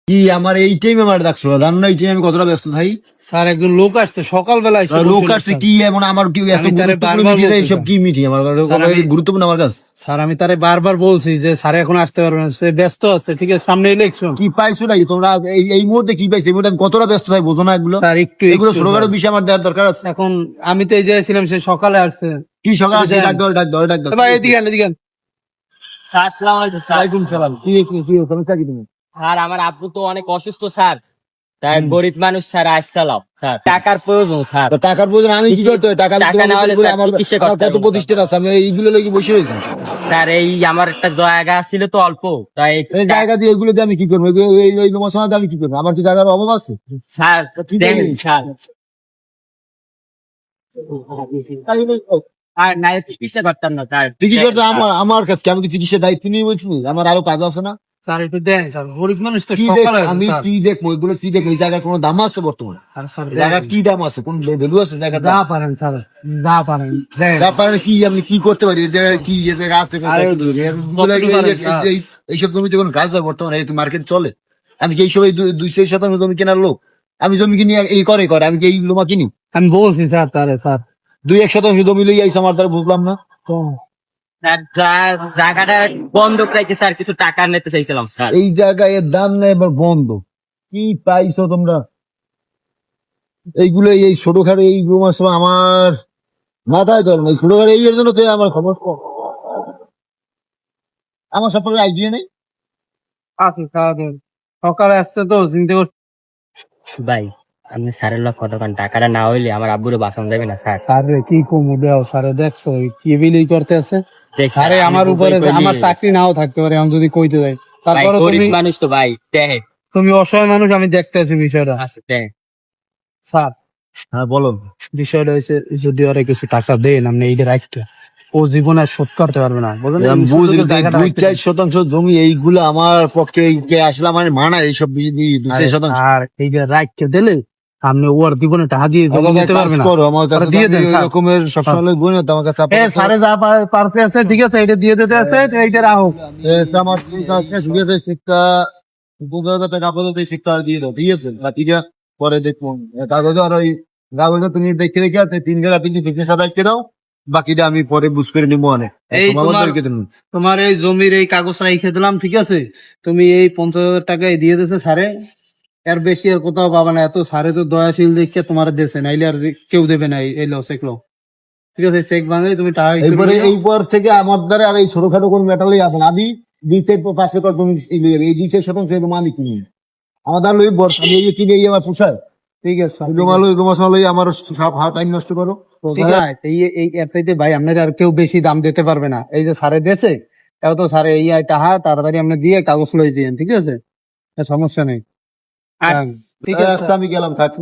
কি আমার এই টাইমে আমার ডাকছো জানো এই টাইমে আমি কতটা ব্যস্ত থাকি। স্যার একজন লোক আসছে সকালবেলা এসে লোক বসে আসছে স্যার। কি এমন আমার কি এত আমি তারে গুরুত্বপূর্ণ বারবার মিটিং বলছি এইসব স্যার। কি মিটিং আমার স্যার, আমি- গুরুত্বপূর্ণ আমার কাছে স্যার আমি তারে বারবার বলছি যে স্যার এখন আসতে পারবে না, সে ব্যস্ত আছে, ঠিক আছে, সামনে ইলেকশন। কি পাইছো নাকি তোমরা এই মুহূর্তে কি পাইছো এই মুহূর্তে আমি কতটা ব্যস্ত থাকি বোঝো না এগুলো স্যার একটু এগুলো একটু ছোটখাটো স্যার। বিষয় আমার দেওয়ার দরকার আছে। এখন আমি তো এই জায়গায় ছিলাম, সে সকালে আসছে। কি সকাল আসছে বুঝলেন? ডাক দাও ভাই এদিকে আন, এদিকে আন। স্যার আসসালামু আলাইকুম স্যার। ওয়ালাইকুম সালাম। কি তুমি চাকরি তুমি? স্যার আমার আব্বু তো অনেক অসুস্থ স্যার, তাই গরিব মানুষ স্যার আসসালাম স্যার, টাকার প্রয়োজন স্যার। তো টাকার প্রয়োজন আমি কি করতে হবে টাকা টাকা না হলে স্যার আমার চিকিৎসা আমার করতে কত হবে। প্রতিষ্ঠান আছে আমি এইগুলো লেগে বসে রয়েছি। স্যার এই আমার একটা জায়গা ছিল তো অল্প, তাই এই জায়গা দিয়ে এগুলো দিয়ে আমি কি করবো এই সময় আমি কি করবো আমার কি জায়গার অভাব আছে? স্যার দেন স্যার। আর না চিকিৎসা করতাম না স্যার। চিকিৎসা তো আমার কাছে আমি কি চিকিৎসার দায়িত্ব নিয়ে বলছি আমার আরো কাজ আছে না। স্যার একটু দেন স্যার, গরিব মানুষ তো কি দেখ সকালে আমি স্যার। কি দেখবো এগুলো কি দেখবো এই জায়গার কোনো দাম আছে বর্তমানে? আর স্যার জায়গার কি দাম আছে কোন ভ্যালু আছে জায়গার যা পারেন স্যার, যা পারেন দেন। তারপরে কি আমি কি করতে পারি এই জায়গায় কি এই জায়গায় আছে আরে, এইসব জমিতে কোনো কাজ হয় বর্তমানে এই মার্কেট চলে? আমি কি এইসব 200 শতাংশ জমি কেনার লোক? আমি জমি কিনি এই করে আমি কি এই লোমা কিনি? আমি বলছি স্যার তারে স্যার। 2-1 শতাংশ জমি লই আইসা আমার দ্বারা বুঝলাম না। স্যার জায়গাটা বন্ধক রেখে স্যার কিছু টাকা নিতে চাইছিলাম স্যার। এই জায়গায় এর দাম নেই এবার বন্ধ। কি পাইছো তোমরা এইগুলো এই ছোটখাটো এই রুমার সময় আমার মাথায় ধরে না। এই ছোটখাটো এই এর জন্য তো আমার খবর কম। আমার সম্পর্কে আইডিয়া নেই। আছে স্যার, সকালে আসছে তো চিন্তা করছি। ভাই আপনি স্যারের লোক কতক্ষণ টাকাটা না হইলে আমার আব্বুরে বাঁচানো যাবে না স্যার। স্যার রে কি কমু দেও স্যারে, দেখছো কি বিলি করতে আছে। দেখ স্যার, আরে আমি আমার উপরে বুঝতেই পারি। আমার চাকরি নাও থাকতে পারে, আমি যদি কইতে যাই। ভাই তারপরে গরিব তুমি মানুষ তো ভাই দেখে তুমি অসহায় মানুষ, আমি দেখতে আছি বিষয়টা। আছে দেখ। স্যার হ্যাঁ বলো। বিষয়টা হচ্ছে যদি ওরা কিছু টাকা দেন আপনি এইটা রাখতে, ও জীবনে আর শোধ করতে পারবে না, বুঝলেন? আমি এই বুঝি সুযোগে জায়গাটা রাখতে দিন। 2-4 শতাংশ জমি এইগুলো আমার পক্ষে আসলে আমার মানা এইসব 2-4 শতাংশ। আর এইটা রাখতে দিলে আপনি ওর জীবনে টাকা দিয়ে জমি আমাকে নিতে কাজ পারবে না। করো আমার কাছে ওটা দিয়ে দেন ওই স্যার। রকমের সবসময় বই না তো আমার কাছে স্যারে যা পারতে আছে ঠিক আছে, এটা দিয়ে দিতে আছে, এইটা রাখো। আমার শিক্ষা 15,000 টাকা আপাতত এই শিক্ষা দিয়ে দাও ঠিক আছে বাকিটা পরে দেখবো। কাগজে আর ওই কাগজে তুমি দেখে রেখে 3,000 রেখে দাও বাকিটা আমি পরে বুঝ করে নিবো অনেক। এই তোমার এই জমির এই কাগজ রাইখে দিলাম, ঠিক আছে? তুমি এই 50,000 টাকা দিয়ে দিছে স্যারে, এর বেশি আর কোথাও পাবে না। এত স্যারে তো দয়াশীল দেখে তোমার দেশে, নাইলে আর কেউ দেবে না। এই লো চেক লো, ঠিক আছে? চেক ভাঙে তুমি টাকা এইবারে এইবার থেকে আমার দ্বারা আর এই ছোটখাটো কোন মেটালই আছে না। আমি 2-5 একর জমি এই 2-4 শতাংশ আমি কিনি আমার দ্বারা লই বর্ষ আমি এই কিনে এই আমার পোষায়। ঠিক আছে স্যার, তোমার সময় আমার সব টাইম নষ্ট করো। ঠিক আছে। এই এরটাইতে ভাই আপনার আর কেউ বেশি দাম দিতে পারবে না। এই যে স্যারে দেশে, এও তো স্যারে এই টাকা তাড়াতাড়ি আপনি দিয়ে কাগজ লই দিয়েন, ঠিক আছে? সমস্যা নেই। আর ঠিক আছে আমি গেলাম থাকি।